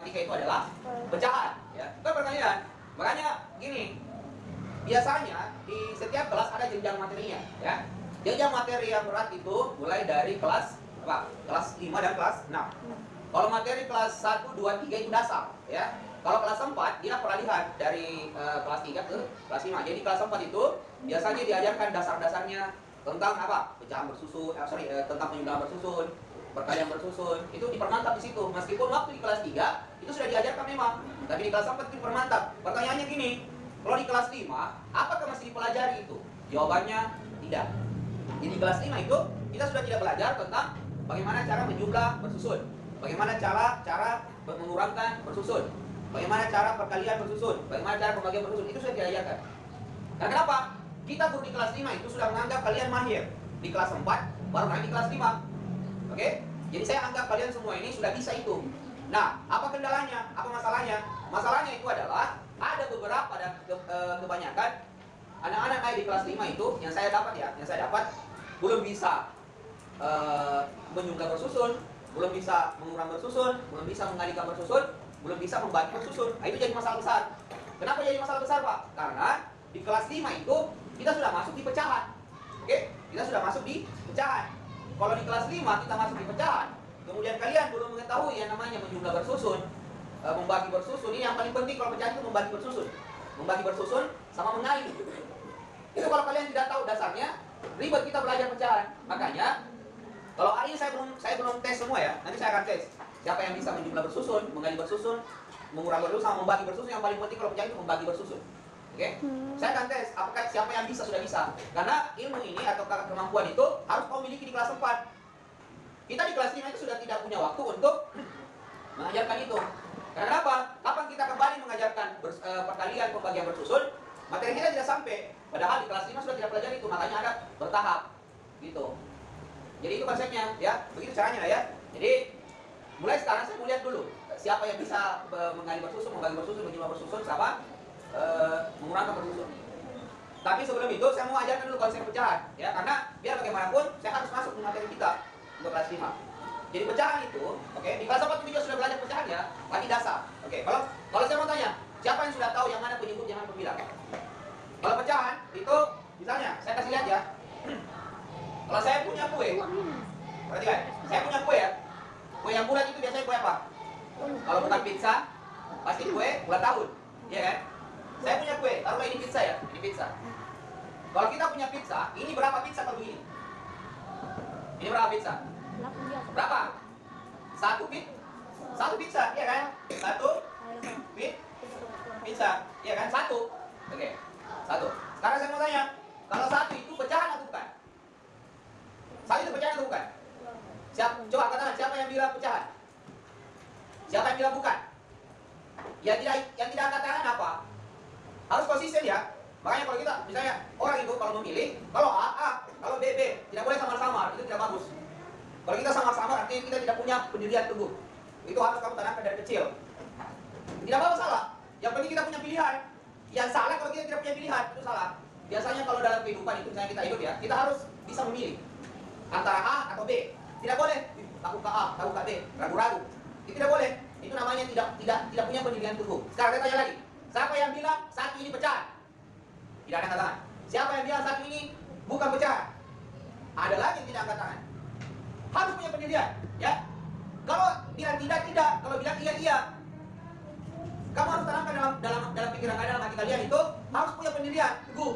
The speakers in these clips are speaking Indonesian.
matematika itu adalah pecahan, ya. Bukan perkalian. Makanya gini, biasanya di setiap kelas ada jenjang materinya, ya. Jenjang materi yang berat itu mulai dari kelas apa? Kelas 5 dan kelas 6. Kalau materi kelas 1, 2, 3 itu dasar, ya. Kalau kelas 4 dia peralihan dari kelas 3 ke kelas 5. Jadi kelas 4 itu biasanya diajarkan dasar-dasarnya tentang apa? Pecahan bersusun, tentang penjumlahan bersusun, perkalian bersusun. Itu dipermantap di situ. Meskipun waktu di kelas 3 itu sudah diajarkan memang, tapi di kelas 4 itu dipermantap. Pertanyaannya gini, kalau di kelas 5, apakah masih dipelajari itu? Jawabannya tidak. Jadi di kelas 5 itu kita sudah tidak belajar tentang bagaimana cara menjumlah bersusun, bagaimana cara mengurangkan bersusun, bagaimana cara perkalian bersusun, bagaimana cara pembagian bersusun. Itu sudah diajarkan. Karena kenapa? Kita guru di kelas 5 itu sudah menganggap kalian mahir. Di kelas 4 baru naik di kelas 5. Oke? Jadi saya anggap kalian semua ini sudah bisa itu. Nah, apa kendalanya? Apa masalahnya? Masalahnya itu adalah ada beberapa dan kebanyakan anak-anak naik di kelas 5 itu yang saya dapat belum bisa menjumlah bersusun, belum bisa mengurang bersusun, belum bisa mengalihkan bersusun, belum bisa membagi bersusun. Nah, itu jadi masalah besar. Kenapa jadi masalah besar, Pak? Karena di kelas 5 itu kita sudah masuk di pecahan. Oke? Kita sudah masuk di pecahan. Kalau di kelas 5 kita masuk di pecahan, kemudian kalian belum mengetahui yang namanya menjumlah bersusun, membagi bersusun. Ini yang paling penting kalau pecahan itu membagi bersusun. Membagi bersusun sama mengalih. Itu kalau kalian tidak tahu dasarnya, ribet kita belajar pecahan. Makanya kalau hari ini saya belum tes semua ya. Nanti saya akan tes siapa yang bisa menjumlah bersusun, mengalih bersusun, mengurang bersusun sama membagi bersusun. Yang paling penting kalau pecahan itu membagi bersusun. Oke? Saya akan tes apakah siapa yang bisa sudah bisa. Karena ilmu ini atau kemampuan itu harus kau miliki di kelas 4. Kita di kelas 5 itu sudah tidak punya waktu untuk mengajarkan itu. Karena apa? Kapan kita kembali mengajarkan perkalian pembagian bersusun, materi kita tidak sampai. Padahal di kelas 5 sudah tidak pelajari itu, makanya ada bertahap. Gitu. Jadi itu konsepnya, ya. Begitu caranya ya. Jadi mulai sekarang saya mau lihat dulu siapa yang bisa mengalih bersusun, membagi bersusun, menjumlah bersusun, sama mengurangkan bersusun. Tapi sebelum itu saya mau ajarkan dulu konsep pecahan, ya. Karena biar bagaimanapun saya harus masuk ke materi kita untuk kelas 5. Jadi pecahan itu, oke, di kelas 4 juga sudah belajar pecahan ya, lagi dasar. Oke, kalau saya mau tanya, siapa yang sudah tahu yang mana penyebut, yang mana pembilang? Kalau pecahan itu, misalnya, saya kasih lihat ya. Kalau saya punya kue, perhatikan, saya punya kue ya. Kue yang bulat itu biasanya kue apa? Kalau bukan pizza, pasti kue ulang tahun, iya kan? Saya punya kue, taruhlah ini pizza ya, ini pizza. Kalau kita punya pizza, ini berapa pizza kalau begini? Ini berapa pizza? Berapa? Satu pizza, iya kan? Satu pizza, iya kan? Satu. Oke, satu. Sekarang saya mau tanya, kalau satu itu pecahan atau bukan? Satu itu pecahan atau bukan? Coba katakan siapa yang bilang pecahan? Siapa yang bilang bukan? Yang tidak angkat tangan apa? Harus konsisten ya. Makanya kalau kita, misalnya orang itu kalau memilih, kalau A, kalau B, tidak boleh samar-samar, itu tidak bagus. Kalau kita samar-samar, artinya kita tidak punya pendirian teguh. Itu harus kamu tanamkan dari kecil. Tidak apa-apa salah. Yang penting kita punya pilihan. Yang salah kalau kita tidak punya pilihan, itu salah. Biasanya kalau dalam kehidupan itu, misalnya kita hidup ya, kita harus bisa memilih antara A atau B. Tidak boleh takut ke A, takut ke B, ragu-ragu. Itu tidak boleh. Itu namanya tidak punya pendirian teguh. Sekarang saya tanya lagi. Siapa yang bilang satu ini pecahan? Tidak angkat tangan. Siapa yang bilang satu ini bukan pecahan? Ada lagi yang tidak angkat tangan. Harus punya pendirian, ya. Kalau bilang tidak, kalau bilang iya. Kamu harus tanamkan dalam pikiran kalian, dalam hati kalian itu harus punya pendirian teguh.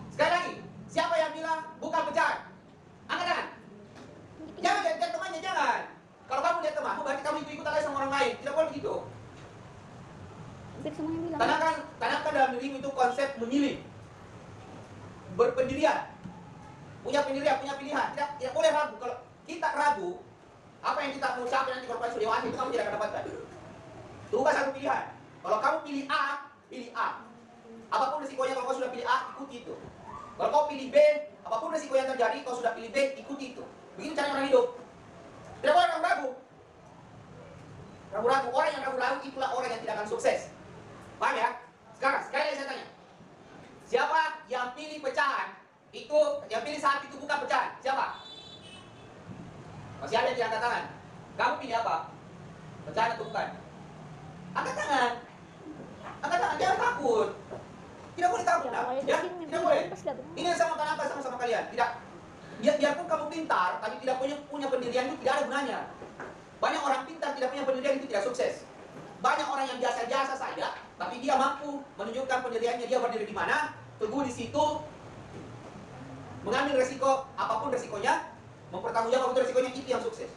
Sekali lagi, siapa yang bilang bukan pecahan? Angkat tangan. Jangan lihat temannya, jangan. Kalau kamu lihat temanmu, berarti kamu ikut-ikutan lagi sama orang lain. Tidak boleh begitu. Tanamkan dalam dirimu itu konsep memilih, berpendirian, punya pendirian, punya pilihan. Tidak boleh ragu. Kalau kita ragu, apa yang kita mau capai nanti kalau sudah dewasa itu kamu tidak akan dapatkan. Tunggu satu pilihan. Kalau kamu pilih A. Apapun risikonya kalau kau sudah pilih A, ikuti itu. Kalau kau pilih B, apapun risiko yang terjadi, kau sudah pilih B, ikuti itu. Begitu cara orang hidup. Tidak boleh ragu-ragu. Ragu-ragu, orang yang ragu-ragu itulah orang yang tidak akan sukses. Paham ya? Sekarang, sekali lagi saya tanya. Siapa yang pilih pecahan? Yang pilih saat itu bukan pecahan. Siapa? Masih ada yang angkat tangan. Kamu pilih apa? Pecahan atau bukan? takut. Tidak boleh takut, ya? Tidak boleh. Ini yang saya mau tanamkan sama kalian. Tidak. Biarpun kamu pintar, tapi tidak punya pendirian itu tidak ada gunanya. Banyak orang pintar tidak punya pendirian itu tidak sukses. Banyak orang yang biasa-biasa saja, tapi dia mampu menunjukkan pendiriannya, dia berdiri di mana, teguh di situ, mengambil resiko apapun resikonya, mempertanggungjawabkan apapun resikonya, itu yang sukses.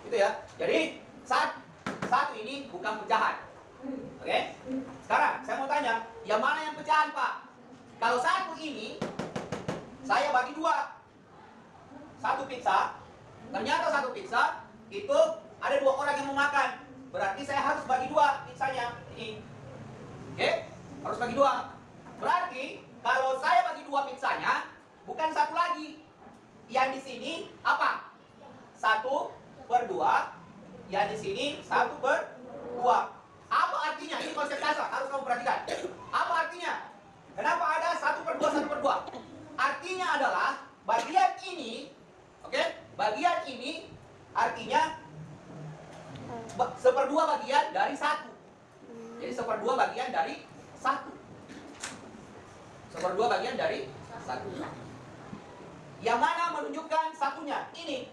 Itu ya. Jadi satu ini bukan pecahan. Oke? Sekarang saya mau tanya, yang mana yang pecahan, Pak? Kalau satu ini saya bagi dua. Satu pizza, ternyata satu pizza itu ada 2 orang yang mau makan. Berarti saya harus bagi 2 pizzanya ini. Oke? Harus bagi 2. Berarti kalau saya bagi 2 pizzanya, bukan satu lagi. Yang di sini apa? 1/2. Yang di sini 1/2. Apa artinya? Ini konsep dasar, harus kamu perhatikan. Apa artinya? Kenapa ada 1/2, 1/2? Artinya adalah bagian ini, oke? Bagian ini artinya 1/2 bagian dari 1. Jadi 1/2 bagian dari 1. 1/2 bagian dari 1. Yang mana menunjukkan satunya? Ini.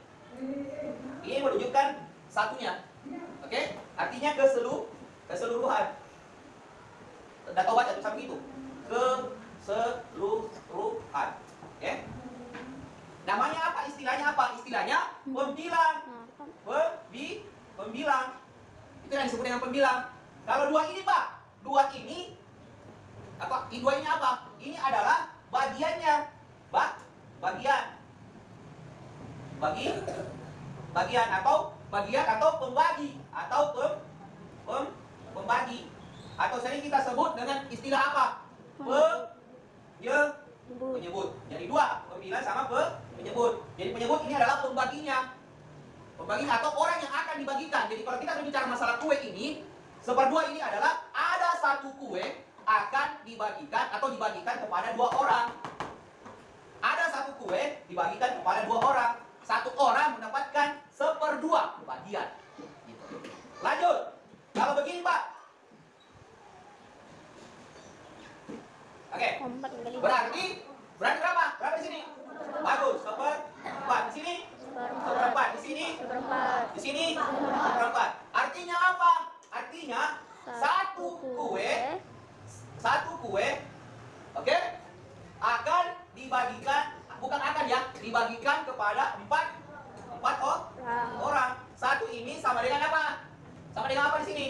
Ini menunjukkan satunya. Oke? Artinya keseluruhan. Tidak tahu baca tulisan begitu. Keseluruhan. Oke? Namanya apa? Istilahnya apa? Istilahnya pembilang. Pembilang. Itu yang disebut dengan pembilang. Kalau 2 ini, Pak, 2 ini apa? Ini 2 ini apa? Ini adalah bagiannya. Bagian atau pembagi pembagi atau sering kita sebut dengan istilah apa? Penyebut. Jadi 2, pembilang sama penyebut. Jadi penyebut ini adalah pembaginya. Pembaginya atau orang yang akan dibagikan. Jadi kalau kita berbicara masalah kue ini, 1/2 ini adalah ada satu kue akan dibagikan atau dibagikan kepada 2 orang. Ada satu kue dibagikan kepada 2 orang. 1 orang mendapatkan 1/2 bagian. Gitu. Lanjut. Kalau begini, Pak. Oke. Berarti berapa? Berapa di sini? Bagus. 1/4. Di sini? 1/4. Di sini? 1/4. Di sini? 1/4. Artinya apa? Artinya satu kue, oke, akan dibagikan, bukan akan ya, dibagikan kepada 4 orang. Satu ini sama dengan apa? Sama dengan apa di sini?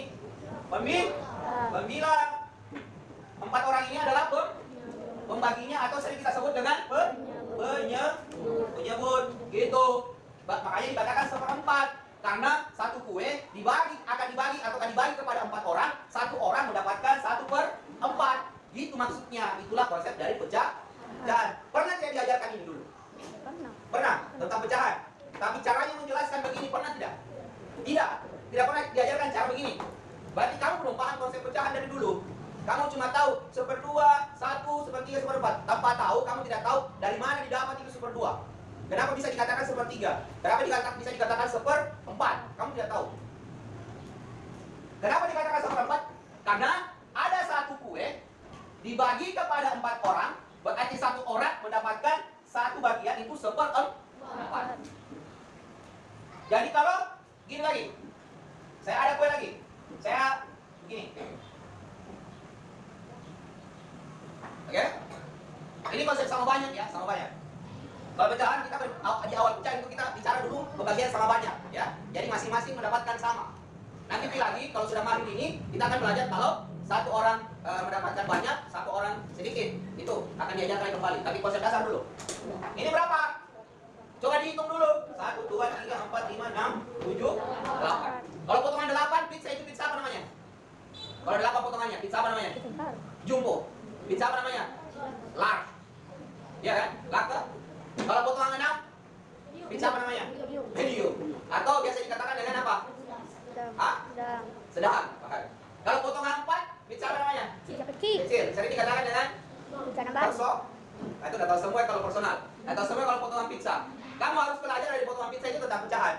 Pembilang. 4 orang ini adalah pembaginya atau sering kita sebut dengan penyebut. Gitu. Makanya dikatakan 1/4. Karena satu kue akan dibagi kepada 4 orang, 1 orang mendapatkan 1/4. Gitu maksudnya. Itulah konsep dari pecahan. Pernah saya diajarkan ini dulu? Pernah tentang pecahan. Tapi caranya menjelaskan begini pernah tidak? Tidak pernah diajarkan cara begini. Berarti kamu belum paham konsep pecahan dari dulu. Kamu cuma tahu 1/2, 1, 1/3, 1/4. Tanpa tahu, kamu tidak tahu dari mana didapat itu 1/2. Kenapa bisa dikatakan 1/3? Kenapa bisa dikatakan 1/4? Kamu tidak tahu. Kenapa dikatakan 1/4? Karena ada satu kue dibagi kepada 4 orang, berarti 1 orang mendapatkan 1 bagian itu 1/4. Jadi kalau gini lagi, saya ada kue lagi, saya begini. Oke? Ini konsep sama banyak ya, sama banyak. Kalau pecahan kita di awal pecahan itu kita bicara dulu pembagian sama banyak ya. Jadi masing-masing mendapatkan sama. Nanti lagi kalau sudah mahir ini kita akan belajar kalau 1 orang mendapatkan banyak, 1 orang sedikit. Itu akan diajarkan kembali. Tapi konsep dasar dulu. Ini berapa? Coba dihitung dulu. 1, 2, 3, 4, 5, 6, 7, 8. Kalau potongan 8, pizza itu pizza apa namanya? Kalau 8 potongannya, pizza apa namanya? Jumbo. Pizza apa namanya? Large. Iya kan? Large. Kalau potongan 6, pizza apa namanya? Medium. Atau biasa dikatakan dengan apa? Sedang. Kalau potongan 4, pizza apa namanya? Kecil. Sering dikatakan dengan torso. Nah, itu udah tahu semua kalau personal. Nah, tahu semua kalau potongan pizza. Kamu harus belajar dari potongan pizza itu tentang pecahan.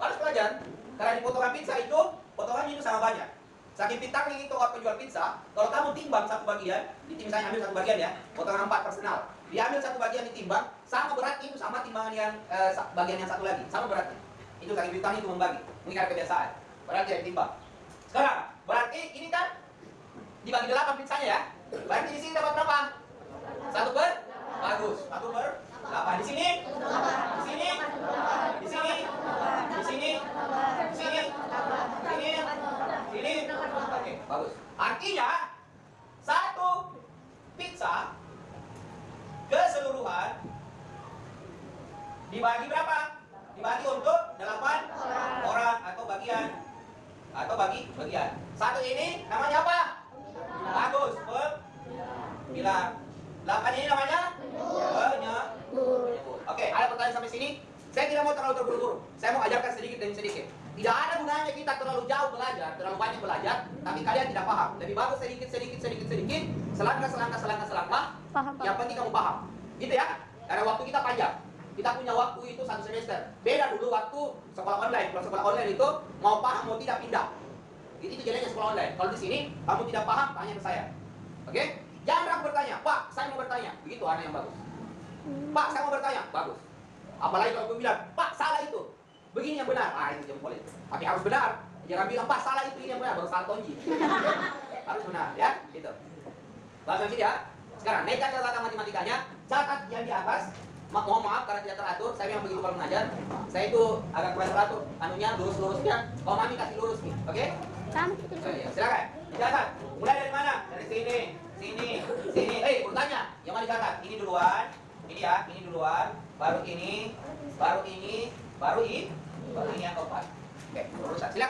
Harus belajar. Karena di potongan pizza itu, potongannya itu sama banyak. Saking pintarnya itu orang penjual pizza, kalau kamu timbang satu bagian, misalnya ambil satu bagian ya, potongan 4 personal, diambil satu bagian ditimbang, sama beratnya itu sama timbangan yang bagian yang satu lagi, sama beratnya. Itu saking pintarnya itu membagi, mengingat kebiasaan. Berarti yang ditimbang. Sekarang, berarti ini kan dibagi 8 pizzanya ya. Berarti di sini dapat berapa? 1 per? Bagus. 1 per 8. Di sini? Di sini? Di sini? Di sini? Di sini? Di sini? Oke, bagus. Artinya 1 pizza keseluruhan dibagi berapa? Dibagi untuk 8 orang atau bagian. Atau bagian. 1 ini namanya apa? Bagus. Bilang. 8 ini namanya? Penyebut. Oke, ada pertanyaan sampai sini? Saya tidak mau terlalu terburu-buru. Saya mau ajarkan sedikit demi sedikit. Tidak ada gunanya kita terlalu jauh belajar, terlalu banyak belajar, tapi kalian tidak paham. Lebih bagus sedikit, selangkah. Paham. Yang penting kamu paham. Gitu ya? Karena waktu kita panjang. Kita punya waktu itu 1 semester. Beda dulu waktu sekolah online. Kalau sekolah online itu mau paham mau tidak pindah. Itu jadinya sekolah online. Kalau di sini kamu tidak paham, tanya ke saya. Oke? Jangan ragu bertanya. Pak, saya mau bertanya. Begitu anak yang bagus. Pak, saya mau bertanya. Bagus. Apalagi kalau aku bilang, Pak, salah itu. Begini yang benar. Ah, itu jempol itu. Tapi harus benar. Jangan bilang, Pak, salah itu, ini yang benar. Baru salah tonji. Harus benar, ya? Gitu. Langsung ya. Sekarang, naikkan catatan matematikanya. Catat yang di atas. Mohon maaf karena tidak teratur. Saya yang begitu kalau mengajar. Saya itu agak kurang teratur. Anunya, lurus-lurusnya. Kalau mami kasih lurus nih. Oke? Silakan. Dicatat. Mulai dari mana? Dari sini. Sini. Bertanya. Yang mana dicatat? Ini duluan. Ini ya, ini duluan. Baru ini. Baru ini yang keempat. Oke, urusan. Silakan.